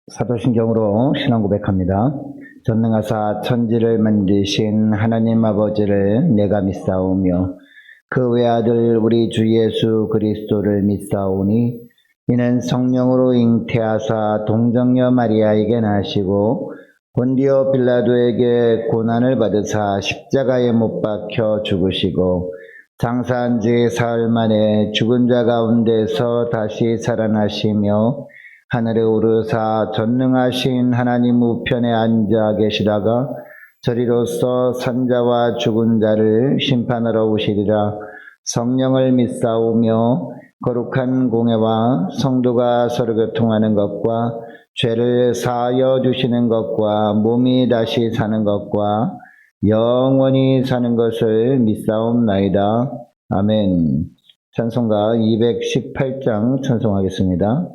사도신경으로 신앙 고백합니다. 전능하사 천지를 만드신 하나님 아버지를 내가 믿사오며 그 외아들 우리 주 예수 그리스도를 믿사오니 이는 성령으로 잉태하사 동정녀 마리아에게 나시고 본디오 빌라도에게 고난을 받으사 십자가에 못 박혀 죽으시고 장사한 지 사흘 만에 죽은 자 가운데서 다시 살아나시며 하늘에 오르사 전능하신 하나님 우편에 앉아 계시다가 저리로서 산자와 죽은 자를 심판하러 오시리라. 성령을 믿사오며 거룩한 공회와 성도가 서로 교통하는 것과 죄를 사하여 주시는 것과 몸이 다시 사는 것과 영원히 사는 것을 믿사옵나이다. 아멘. 찬송가 218장 찬송하겠습니다.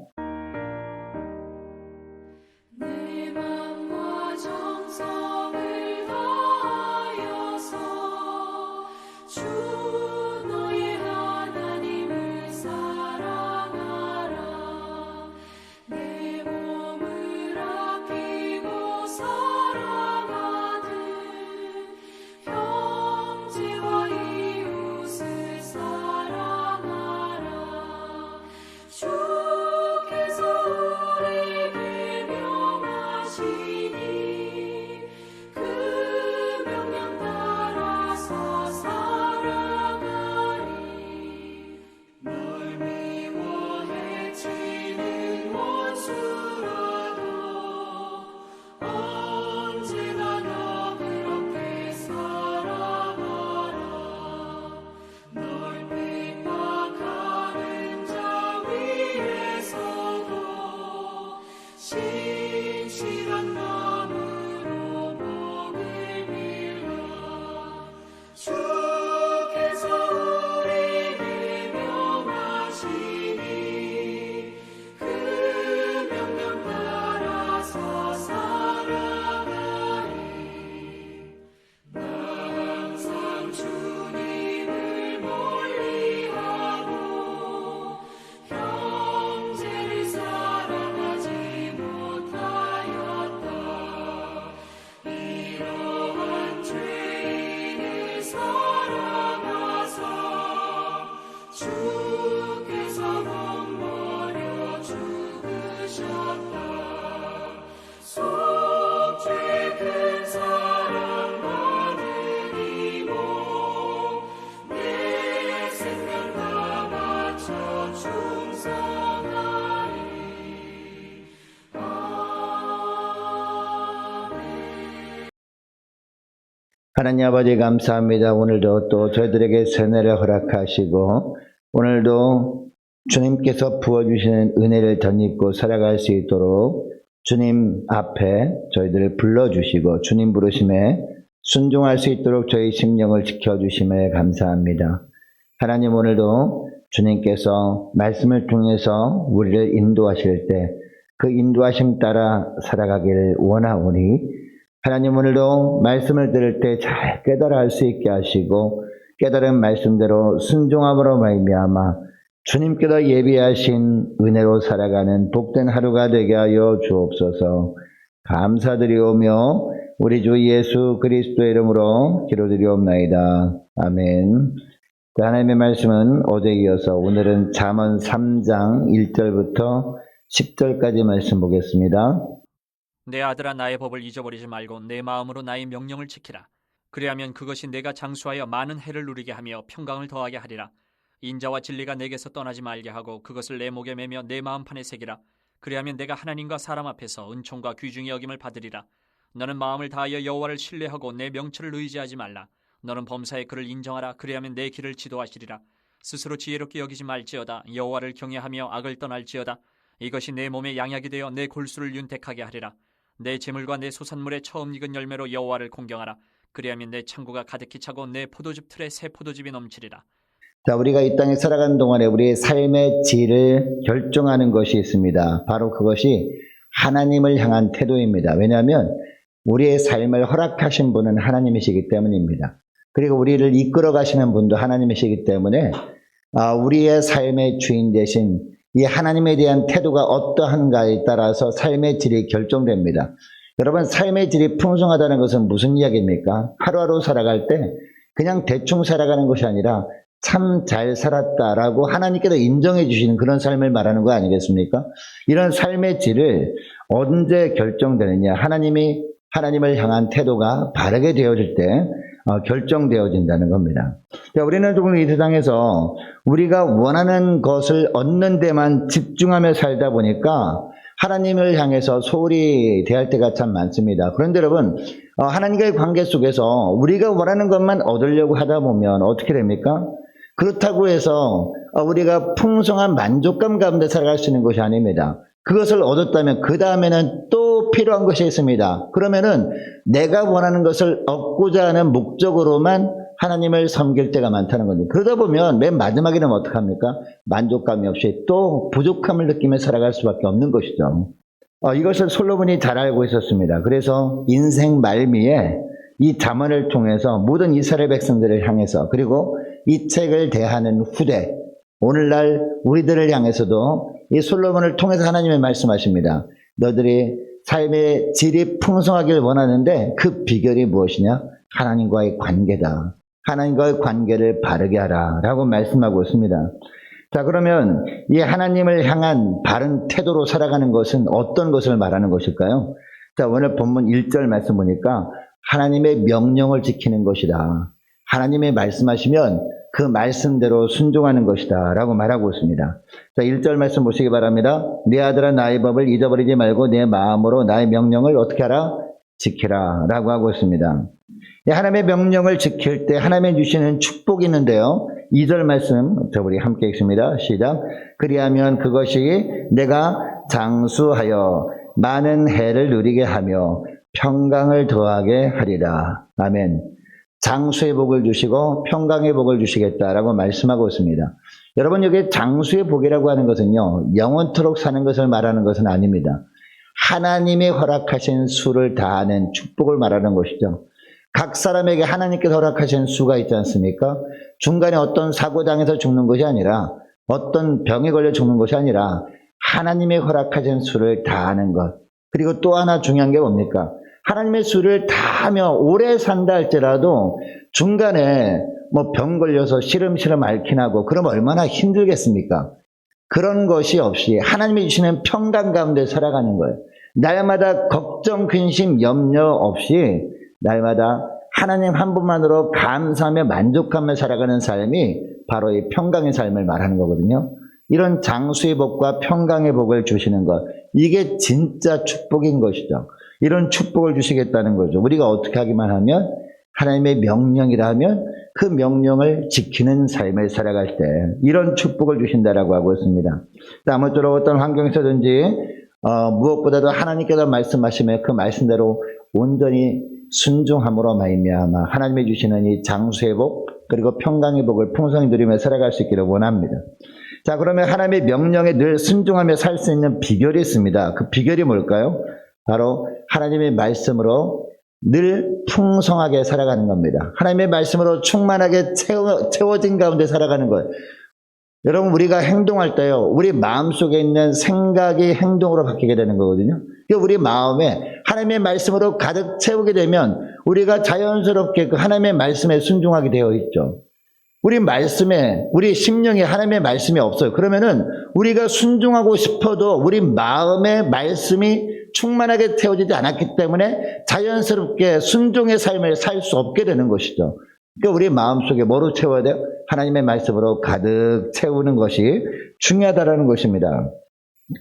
하나님 아버지 감사합니다. 오늘도 또 저희들에게 세뇌를 허락하시고 오늘도 주님께서 부어주시는 은혜를 덧입고 살아갈 수 있도록 주님 앞에 저희들을 불러주시고 주님 부르심에 순종할 수 있도록 저희 심령을 지켜주심에 감사합니다. 하나님 오늘도 주님께서 말씀을 통해서 우리를 인도하실 때 그 인도하심 따라 살아가기를 원하오니 하나님 오늘도 말씀을 들을 때 잘 깨달아 할 수 있게 하시고 깨달은 말씀대로 순종함으로 말미암아 주님께서 예비하신 은혜로 살아가는 복된 하루가 되게 하여 주옵소서. 감사드리오며 우리 주 예수 그리스도의 이름으로 기도드리옵나이다. 아멘. 하나님의 말씀은 어제에 이어서 오늘은 잠언 3장 1절부터 10절까지 말씀 보겠습니다. 내 아들아 나의 법을 잊어버리지 말고 내 마음으로 나의 명령을 지키라. 그리하면 그것이 내가 장수하여 많은 해를 누리게 하며 평강을 더하게 하리라. 인자와 진리가 내게서 떠나지 말게 하고 그것을 내 목에 매며 내 마음판에 새기라. 그리하면 내가 하나님과 사람 앞에서 은총과 귀중히 여김을 받으리라. 너는 마음을 다하여 여호와를 신뢰하고 내 명철을 의지하지 말라. 너는 범사의 그를 인정하라. 그리하면 내 길을 지도하시리라. 스스로 지혜롭게 여기지 말지어다. 여호와를 경외하며 악을 떠날지어다. 이것이 내 몸에 양약이 되어 내 골수를 윤택하게 하리라. 내 재물과 내 소산물의 처음 익은 열매로 여호와를 공경하라. 그리하면 내 창고가 가득히 차고 내 포도즙 틀에 새 포도즙이 넘치리라. 자, 우리가 이 땅에 살아가는 동안에 우리의 삶의 질을 결정하는 것이 있습니다. 바로 그것이 하나님을 향한 태도입니다. 왜냐하면 우리의 삶을 허락하신 분은 하나님이시기 때문입니다. 그리고 우리를 이끌어 가시는 분도 하나님이시기 때문에 우리의 삶의 주인 되신 이 하나님에 대한 태도가 어떠한가에 따라서 삶의 질이 결정됩니다. 여러분, 삶의 질이 풍성하다는 것은 무슨 이야기입니까? 하루하루 살아갈 때 그냥 대충 살아가는 것이 아니라 참 잘 살았다라고 하나님께서 인정해 주시는 그런 삶을 말하는 거 아니겠습니까? 이런 삶의 질을 언제 결정되느냐? 하나님을 향한 태도가 바르게 되어질 때 결정되어진다는 겁니다. 자, 우리는 조금 이 세상에서 우리가 원하는 것을 얻는 데만 집중하며 살다 보니까 하나님을 향해서 소홀히 대할 때가 참 많습니다. 그런데 여러분, 하나님과의 관계 속에서 우리가 원하는 것만 얻으려고 하다 보면 어떻게 됩니까? 그렇다고 해서 우리가 풍성한 만족감 가운데 살아갈 수 있는 것이 아닙니다. 그것을 얻었다면 그 다음에는 또 필요한 것이 있습니다. 그러면은 내가 원하는 것을 얻고자 하는 목적으로만 하나님을 섬길 때가 많다는 거죠. 그러다 보면 맨 마지막에는 어떡합니까? 만족감이 없이 또 부족함을 느끼며 살아갈 수밖에 없는 것이죠. 이것을 솔로몬이 잘 알고 있었습니다. 그래서 인생 말미에 이 잠언을 통해서 모든 이스라엘 백성들을 향해서, 그리고 이 책을 대하는 후대, 오늘날 우리들을 향해서도 이 솔로몬을 통해서 하나님의 말씀하십니다. 너들이 삶의 질이 풍성하길 원하는데 그 비결이 무엇이냐? 하나님과의 관계다. 하나님과의 관계를 바르게 하라 라고 말씀하고 있습니다. 자, 그러면 이 하나님을 향한 바른 태도로 살아가는 것은 어떤 것을 말하는 것일까요? 자, 오늘 본문 1절 말씀 보니까 하나님의 명령을 지키는 것이다. 하나님의 말씀하시면 그 말씀대로 순종하는 것이다 라고 말하고 있습니다. 자, 1절 말씀 보시기 바랍니다. 내 아들아 나의 법을 잊어버리지 말고 내 마음으로 나의 명령을 어떻게 하라? 지키라 라고 하고 있습니다. 하나님의 명령을 지킬 때 하나님이 주시는 축복이 있는데요. 2절 말씀 우리 함께 읽습니다. 시작. 그리하면 그것이 내가 장수하여 많은 해를 누리게 하며 평강을 더하게 하리라. 아멘. 장수의 복을 주시고 평강의 복을 주시겠다라고 말씀하고 있습니다. 여러분, 여기 장수의 복이라고 하는 것은요, 영원토록 사는 것을 말하는 것은 아닙니다. 하나님이 허락하신 수를 다하는 축복을 말하는 것이죠. 각 사람에게 하나님께서 허락하신 수가 있지 않습니까? 중간에 어떤 사고당해서 죽는 것이 아니라, 어떤 병에 걸려 죽는 것이 아니라 하나님의 허락하신 수를 다하는 것. 그리고 또 하나 중요한 게 뭡니까? 하나님의 수를 다하며 오래 산다 할지라도 중간에 병 걸려서 시름시름 앓긴 하고 그럼 얼마나 힘들겠습니까? 그런 것이 없이 하나님이 주시는 평강 가운데 살아가는 거예요. 날마다 걱정, 근심, 염려 없이 날마다 하나님 한 분만으로 감사하며 만족하며 살아가는 삶이 바로 이 평강의 삶을 말하는 거거든요. 이런 장수의 복과 평강의 복을 주시는 것, 이게 진짜 축복인 것이죠. 이런 축복을 주시겠다는 거죠. 우리가 어떻게 하기만 하면, 하나님의 명령이라 하면 그 명령을 지키는 삶을 살아갈 때 이런 축복을 주신다라고 하고 있습니다. 아무쪼록 어떤 환경에서든지 무엇보다도 하나님께서 말씀하시면 그 말씀대로 온전히 순종함으로 말미암아 하나님이 주시는 이 장수의 복 그리고 평강의 복을 풍성히 누리며 살아갈 수 있기를 원합니다. 자, 그러면 하나님의 명령에 늘 순종하며 살 수 있는 비결이 있습니다. 그 비결이 뭘까요? 바로 하나님의 말씀으로 늘 풍성하게 살아가는 겁니다. 하나님의 말씀으로 충만하게 채워진 가운데 살아가는 거예요. 여러분, 우리가 행동할 때요, 우리 마음속에 있는 생각이 행동으로 바뀌게 되는 거거든요. 우리 마음에 하나님의 말씀으로 가득 채우게 되면 우리가 자연스럽게 그 하나님의 말씀에 순종하게 되어 있죠. 우리 말씀에, 우리 심령에 하나님의 말씀이 없어요. 그러면은 우리가 순종하고 싶어도 우리 마음에 말씀이 충만하게 채워지지 않았기 때문에 자연스럽게 순종의 삶을 살 수 없게 되는 것이죠. 그러니까 우리 마음속에 뭐로 채워야 돼요? 하나님의 말씀으로 가득 채우는 것이 중요하다는 것입니다.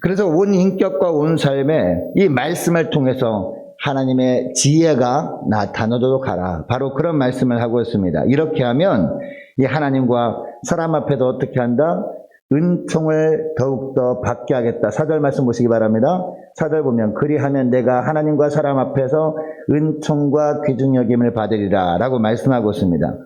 그래서 온 인격과 온 삶에 이 말씀을 통해서 하나님의 지혜가 나타나도록 하라. 바로 그런 말씀을 하고 있습니다. 이렇게 하면 이 하나님과 사람 앞에도 어떻게 한다? 은총을 더욱더 받게 하겠다. 4절 말씀 보시기 바랍니다. 4절 보면 그리하면 내가 하나님과 사람 앞에서 은총과 귀중 여김을 받으리라 라고 말씀하고 있습니다.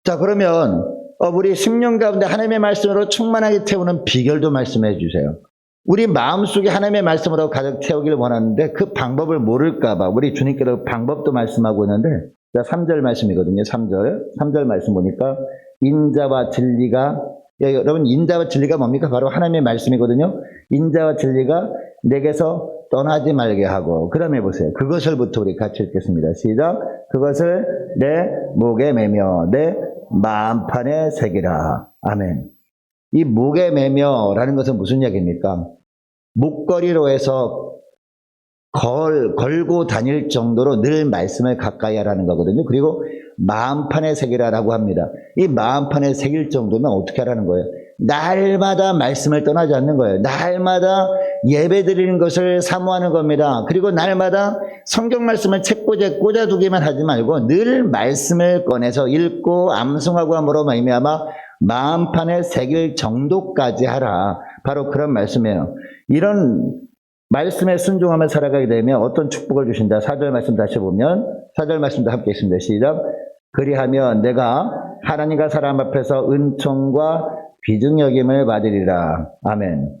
자, 그러면 우리 심령 가운데 하나님의 말씀으로 충만하게 채우는 비결도 말씀해 주세요. 우리 마음속에 하나님의 말씀으로 가득 채우기를 원하는데 그 방법을 모를까 봐 우리 주님께서 방법도 말씀하고 있는데, 자, 3절 말씀이거든요. 3절 말씀 보니까 인자와 진리가 예, 여러분 인자와 진리가 뭡니까? 바로 하나님의 말씀이거든요. 인자와 진리가 내게서 떠나지 말게 하고 그 다음에 보세요. 그것을부터 우리 같이 읽겠습니다. 시작. 그것을 내 목에 매며 내 마음판에 새기라. 아멘. 이 목에 매며라는 것은 무슨 이야기입니까? 목걸이로 해서 걸고 다닐 정도로 늘 말씀을 가까이 하라는 거거든요. 그리고 마음판에 새기라라고 합니다. 이 마음판에 새길 정도면 어떻게 하라는 거예요? 날마다 말씀을 떠나지 않는 거예요. 날마다 예배 드리는 것을 사모하는 겁니다. 그리고 날마다 성경 말씀을 책꽂이에 꽂아두기만 하지 말고 늘 말씀을 꺼내서 읽고 암송하고 함으로 말미암아 마음판에 새길 정도까지 하라. 바로 그런 말씀이에요. 이런 말씀에 순종하며 살아가게 되면 어떤 축복을 주신다. 4절 말씀 다시 보면 4절 말씀도 함께 있습니다. 시작. 그리하면 내가 하나님과 사람 앞에서 은총과 귀중 여김을 받으리라. 아멘.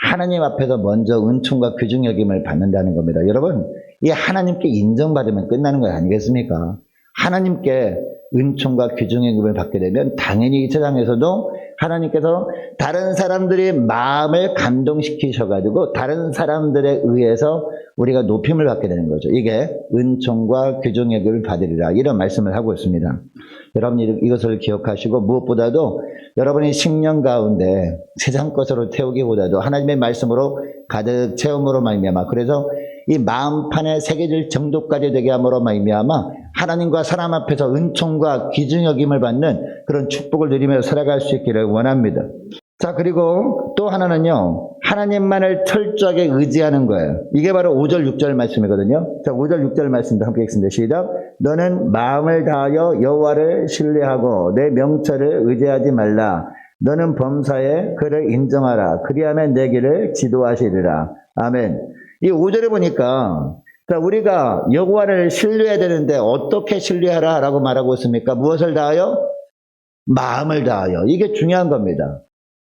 하나님 앞에서 먼저 은총과 귀중 여김을 받는다는 겁니다. 여러분, 이 하나님께 인정받으면 끝나는 거 아니겠습니까? 하나님께 은총과 귀중 여김을 받게 되면 당연히 이 세상에서도 하나님께서 다른 사람들의 마음을 감동시키셔가지고 다른 사람들에 의해서 우리가 높임을 받게 되는 거죠. 이게 은총과 귀중 여김을 받으리라. 이런 말씀을 하고 있습니다. 여러분 이것을 기억하시고 무엇보다도 여러분이 식년 가운데 세상 것으로 태우기보다도 하나님의 말씀으로 가득 채움으로 말미암아 그래서 이 마음판에 새겨질 정도까지 되게 함으로 말미암아 하나님과 사람 앞에서 은총과 귀중 여김을 받는 그런 축복을 누리며 살아갈 수 있기를 원합니다. 자, 그리고 또 하나는요, 하나님만을 철저하게 의지하는 거예요. 이게 바로 5절 6절 말씀이거든요. 자, 5절 6절 말씀도 함께 읽습니다. 시작. 너는 마음을 다하여 여호와를 신뢰하고 내 명철을 의지하지 말라. 너는 범사에 그를 인정하라. 그리하면 내 길을 지도하시리라. 아멘. 이 5절에 보니까 자, 우리가 여호와를 신뢰해야 되는데 어떻게 신뢰하라 라고 말하고 있습니까? 무엇을 다하여? 마음을 다하여. 이게 중요한 겁니다.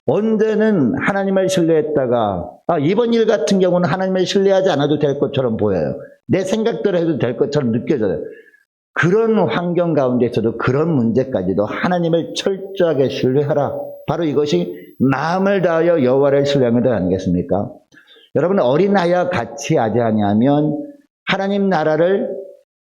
언제는 하나님을 신뢰했다가 이번 일 같은 경우는 하나님을 신뢰하지 않아도 될 것처럼 보여요. 내 생각대로 해도 될 것처럼 느껴져요. 그런 환경 가운데서도 그런 문제까지도 하나님을 철저하게 신뢰하라. 바로 이것이 마음을 다하여 여호와를 신뢰하는 것 아니겠습니까? 여러분 어린아이와 같이 하지 아니하면 하나님 나라를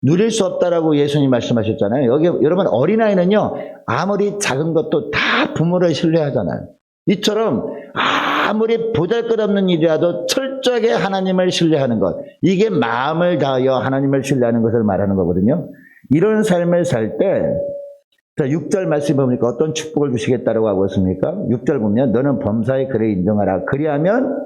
누릴 수 없다라고 예수님 말씀하셨잖아요. 여기 여러분 어린아이는요 아무리 작은 것도 다 부모를 신뢰하잖아요. 이처럼 아무리 보잘것없는 일이라도 철저하게 하나님을 신뢰하는 것, 이게 마음을 다하여 하나님을 신뢰하는 것을 말하는 거거든요. 이런 삶을 살 때 6절 말씀 보니까 어떤 축복을 주시겠다고 하고 있습니까? 6절 보면 너는 범사에 그를 인정하라. 그리하면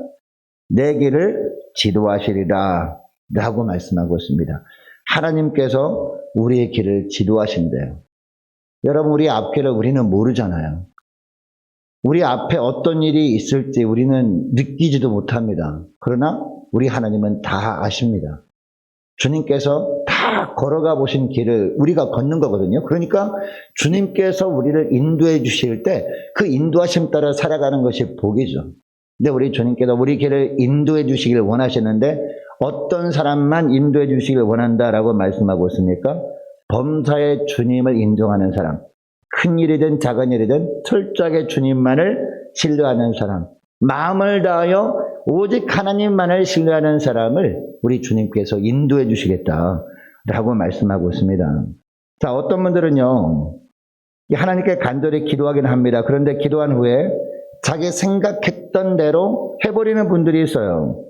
내 길을 지도하시리라 라고 말씀하고 있습니다. 하나님께서 우리의 길을 지도하신대요. 여러분 우리 앞길을 우리는 모르잖아요. 우리 앞에 어떤 일이 있을지 우리는 느끼지도 못합니다. 그러나 우리 하나님은 다 아십니다. 주님께서 다 걸어가 보신 길을 우리가 걷는 거거든요. 그러니까 주님께서 우리를 인도해 주실 때 그 인도하심 따라 살아가는 것이 복이죠. 근데 우리 주님께서 우리 길을 인도해 주시길 원하시는데 어떤 사람만 인도해 주시길 원한다라고 말씀하고 있습니까? 범사에 주님을 인정하는 사람, 큰 일이든 작은 일이든 철저하게 주님만을 신뢰하는 사람, 마음을 다하여 오직 하나님만을 신뢰하는 사람을 우리 주님께서 인도해 주시겠다라고 말씀하고 있습니다. 자, 어떤 분들은요 하나님께 간절히 기도하긴 합니다. 그런데 기도한 후에 자기 생각했던 대로 해버리는 분들이 있어요.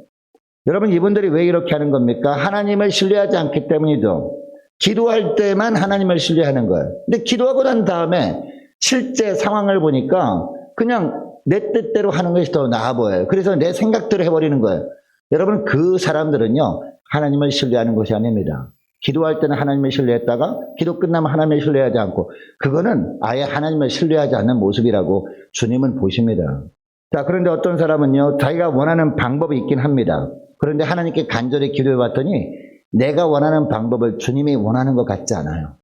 여러분 이분들이 왜 이렇게 하는 겁니까? 하나님을 신뢰하지 않기 때문이죠. 기도할 때만 하나님을 신뢰하는 거예요. 근데 기도하고 난 다음에 실제 상황을 보니까 그냥 내 뜻대로 하는 것이 더 나아 보여요. 그래서 내 생각대로 해버리는 거예요. 여러분 그 사람들은요 하나님을 신뢰하는 것이 아닙니다. 기도할 때는 하나님을 신뢰했다가 기도 끝나면 하나님을 신뢰하지 않고 그거는 아예 하나님을 신뢰하지 않는 모습이라고 주님은 보십니다. 자, 그런데 어떤 사람은요 자기가 원하는 방법이 있긴 합니다. 그런데 하나님께 간절히 기도해 봤더니 내가 원하는 방법을 주님이 원하는 것 같지 않아요.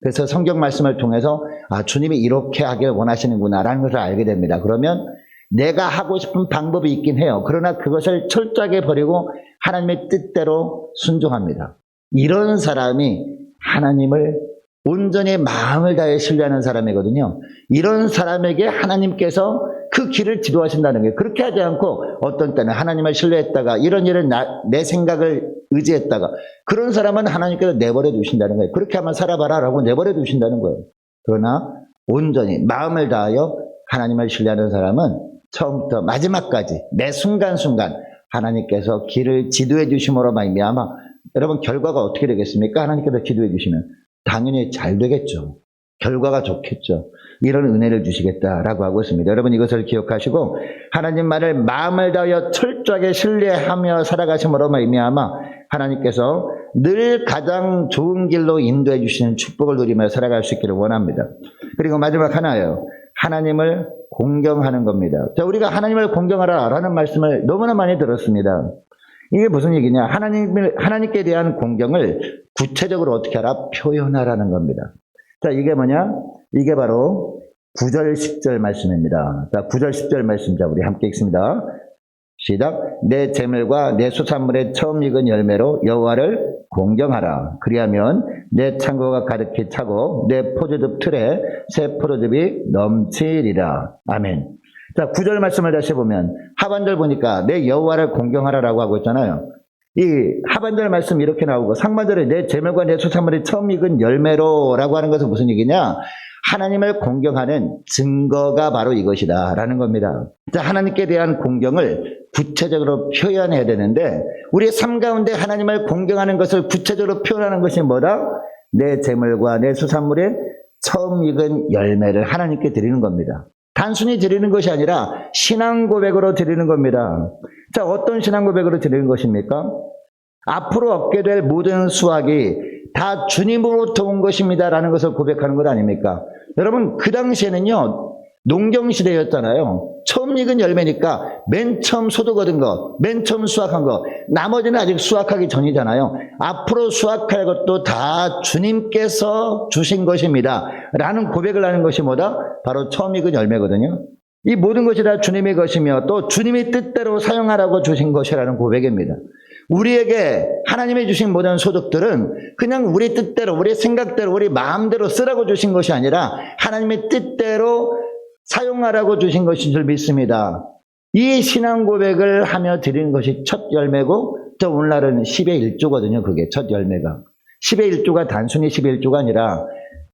그래서 성경 말씀을 통해서 주님이 이렇게 하길 원하시는구나 라는 것을 알게 됩니다. 그러면 내가 하고 싶은 방법이 있긴 해요. 그러나 그것을 철저하게 버리고 하나님의 뜻대로 순종합니다. 이런 사람이 하나님을 온전히 마음을 다해 신뢰하는 사람이거든요. 이런 사람에게 하나님께서 그 길을 지도하신다는 거예요. 그렇게 하지 않고 어떤 때는 하나님을 신뢰했다가 이런 일은 내 생각을 의지했다가 그런 사람은 하나님께서 내버려 두신다는 거예요. 그렇게 한번 살아봐라 라고 내버려 두신다는 거예요. 그러나 온전히 마음을 다하여 하나님을 신뢰하는 사람은 처음부터 마지막까지 매 순간순간 하나님께서 길을 지도해 주심으로 말미암아 여러분 결과가 어떻게 되겠습니까? 하나님께서 지도해 주시면 당연히 잘 되겠죠. 결과가 좋겠죠. 이런 은혜를 주시겠다라고 하고 있습니다. 여러분 이것을 기억하시고 하나님 말을 마음을 다하여 철저하게 신뢰하며 살아가심으로 말미암아 하나님께서 늘 가장 좋은 길로 인도해 주시는 축복을 누리며 살아갈 수 있기를 원합니다. 그리고 마지막 하나예요. 하나님을 공경하는 겁니다. 자, 우리가 하나님을 공경하라라는 말씀을 너무나 많이 들었습니다. 이게 무슨 얘기냐? 하나님께 대한 공경을 구체적으로 어떻게 하라? 표현하라는 겁니다. 자, 이게 뭐냐? 이게 바로 9절, 10절 말씀입니다. 자, 9절, 10절 말씀, 자, 우리 함께 읽습니다. 시작. 내 재물과 내 수산물의 처음 익은 열매로 여호와를 공경하라. 그리하면 내 창고가 가득히 차고 내 포도즙 틀에 새 포도즙이 넘치리라. 아멘. 자, 9절 말씀을 다시 보면 하반절 보니까 내 여호와를 공경하라라고 하고 있잖아요. 이 하반절 말씀 이렇게 나오고 상반절에 내 재물과 내 수산물이 처음 익은 열매로라고 하는 것은 무슨 얘기냐? 하나님을 공경하는 증거가 바로 이것이다 라는 겁니다. 자, 하나님께 대한 공경을 구체적으로 표현해야 되는데 우리의 삶 가운데 하나님을 공경하는 것을 구체적으로 표현하는 것이 뭐다? 내 재물과 내 수산물의 처음 익은 열매를 하나님께 드리는 겁니다. 단순히 드리는 것이 아니라 신앙 고백으로 드리는 겁니다. 자, 어떤 신앙 고백으로 드리는 것입니까? 앞으로 얻게 될 모든 수확이 다 주님으로부터 온 것입니다 라는 것을 고백하는 것 아닙니까? 여러분 그 당시에는요 농경시대였잖아요. 처음 익은 열매니까 맨 처음 소득 얻은 거, 맨 처음 수확한 거, 나머지는 아직 수확하기 전이잖아요. 앞으로 수확할 것도 다 주님께서 주신 것입니다 라는 고백을 하는 것이 뭐다? 바로 처음 익은 열매거든요. 이 모든 것이 다 주님의 것이며 또 주님이 뜻대로 사용하라고 주신 것이라는 고백입니다. 우리에게 하나님이 주신 모든 소득들은 그냥 우리 뜻대로, 우리 생각대로, 우리 마음대로 쓰라고 주신 것이 아니라 하나님의 뜻대로 사용하라고 주신 것인 줄 믿습니다. 이 신앙 고백을 하며 드리는 것이 첫 열매고 또 오늘날은 10의 1조거든요. 그게 첫 열매가. 10의 1조가 단순히 10의 1조가 아니라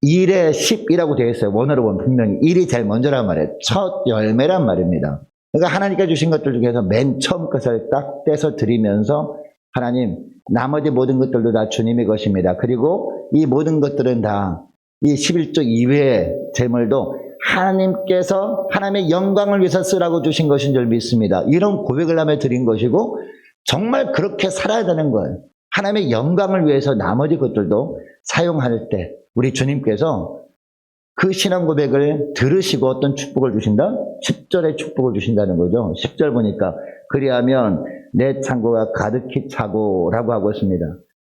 1의 10이라고 되어 있어요. 원어로 보면 분명히 1이 제일 먼저란 말이에요. 첫 열매란 말입니다. 그러니까 하나님께 주신 것들 중에서 맨 처음 것을 딱 떼서 드리면서 하나님 나머지 모든 것들도 다 주님의 것입니다. 그리고 이 모든 것들은 다 이 11조 이외의 재물도 하나님께서 하나님의 영광을 위해서 쓰라고 주신 것인 줄 믿습니다. 이런 고백을 하며 드린 것이고 정말 그렇게 살아야 되는 거예요. 하나님의 영광을 위해서 나머지 것들도 사용할 때 우리 주님께서 그 신앙 고백을 들으시고 어떤 축복을 주신다? 10절의 축복을 주신다는 거죠. 10절 보니까 그리하면 내 창고가 가득히 차고 라고 하고 있습니다.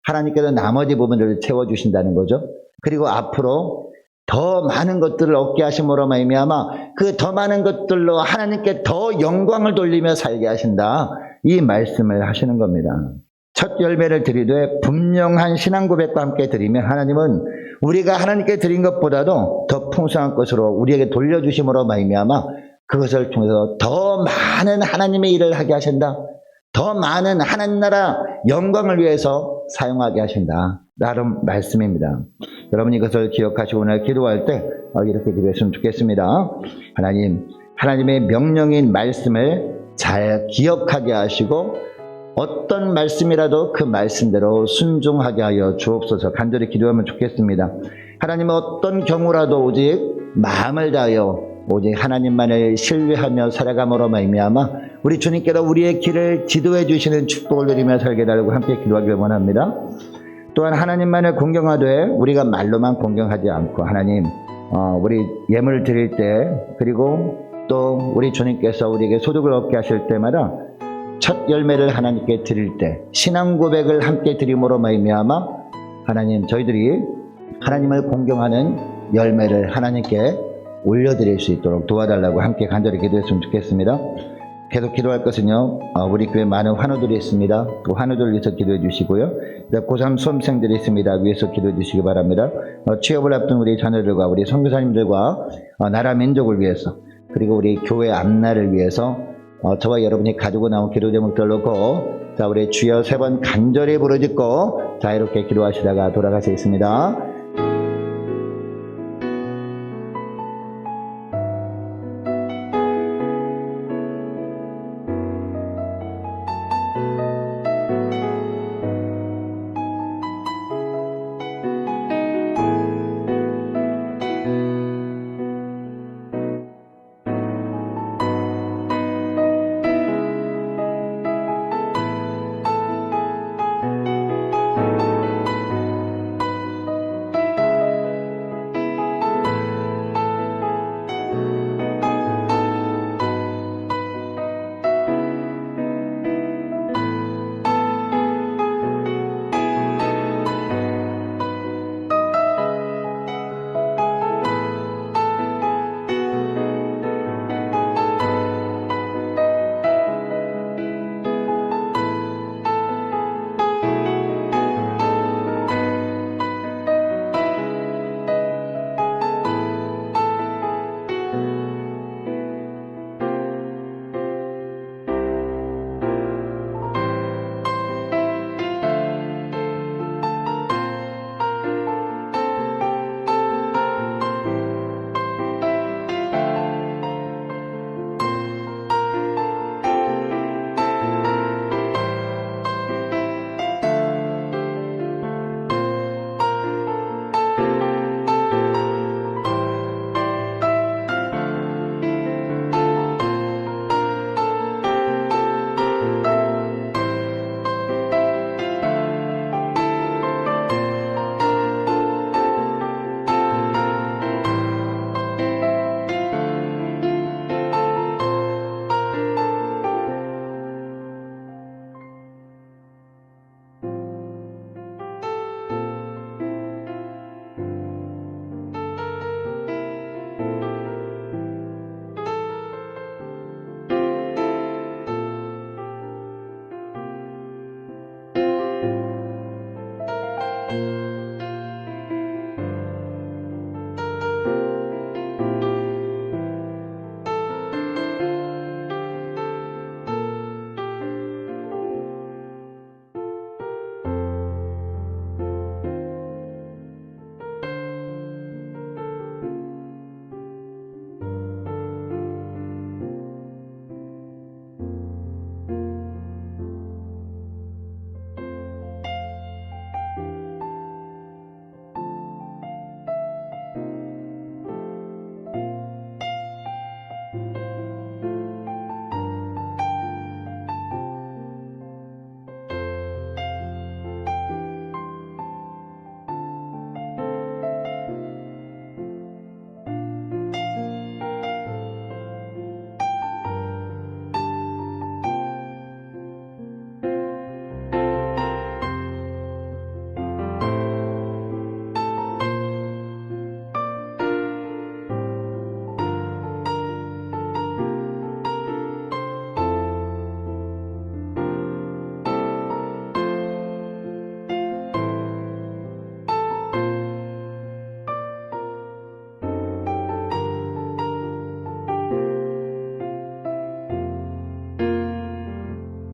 하나님께서 나머지 부분들을 채워주신다는 거죠. 그리고 앞으로 더 많은 것들을 얻게 하심으로 말미암아 그 더 많은 것들로 하나님께 더 영광을 돌리며 살게 하신다. 이 말씀을 하시는 겁니다. 첫 열매를 드리되 분명한 신앙 고백과 함께 드리면 하나님은 우리가 하나님께 드린 것보다도 더 풍성한 것으로 우리에게 돌려주심으로 말미암아 그것을 통해서 더 많은 하나님의 일을 하게 하신다. 더 많은 하나님 나라 영광을 위해서 사용하게 하신다. 라는 말씀입니다. 여러분 이것을 기억하시고 오늘 기도할 때 이렇게 기도했으면 좋겠습니다. 하나님, 하나님의 명령인 말씀을 잘 기억하게 하시고 어떤 말씀이라도 그 말씀대로 순종하게 하여 주옵소서. 간절히 기도하면 좋겠습니다. 하나님은 어떤 경우라도 오직 마음을 다하여 오직 하나님만을 신뢰하며 살아감으로 말미암아 우리 주님께서 우리의 길을 지도해 주시는 축복을 누리며 살게 달라고 함께 기도하기를 원합니다. 또한 하나님만을 공경하되 우리가 말로만 공경하지 않고 하나님 우리 예물을 드릴 때 그리고 또 우리 주님께서 우리에게 소득을 얻게 하실 때마다 첫 열매를 하나님께 드릴 때 신앙 고백을 함께 드림으로 말미암아 하나님 저희들이 하나님을 공경하는 열매를 하나님께 올려드릴 수 있도록 도와달라고 함께 간절히 기도했으면 좋겠습니다. 계속 기도할 것은요, 우리 교회 많은 환우들이 있습니다. 그 환우들 위해서 기도해 주시고요. 고3 수험생들이 있습니다. 위해서 기도해 주시기 바랍니다. 취업을 앞둔 우리 자녀들과 우리 선교사님들과 나라 민족을 위해서, 그리고 우리 교회 앞날을 위해서 저와 여러분이 가지고 나온 기도 제목들 놓고, 자, 우리 주여 3번 간절히 부르짖고 자, 이렇게 기도하시다가 돌아가시겠습니다.